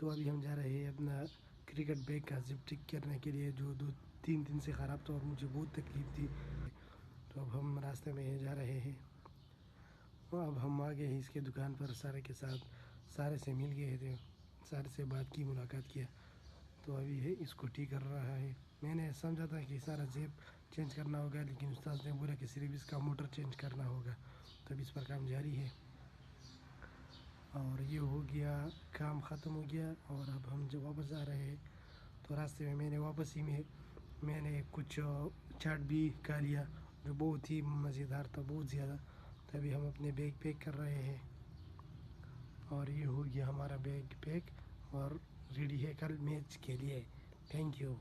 तो अभी हम जा रहे हैं अपना क्रिकेट बैग का जिप ठीक करने के लिए, जो 2-3 दिन से ख़राब था और मुझे बहुत तकलीफ़ थी। तो अब हम रास्ते में जा रहे हैं। और अब हम आ गए हैं इसके दुकान पर, सारे के साथ सारे से मिल गए थे, सारे से बात की, मुलाकात किया। तो अभी है इसको ठीक कर रहा है। मैंने समझा था कि सारा जेब चेंज करना होगा, लेकिन उस्ताद ने बोला कि सिर्फ इसका मोटर चेंज करना होगा। तो अभी इस पर काम जारी है और ये हो गया, काम ख़त्म हो गया। और अब हम जब वापस आ रहे हैं तो रास्ते में मैंने वापसी में मैंने कुछ चाट भी खा लिया, जो बहुत ही मज़ेदार था, बहुत ज़्यादा। तभी हम अपने बैग पैक कर रहे हैं और ये हो गया हमारा बैग पैक और रेडी है कल मैच के लिए। Thank you.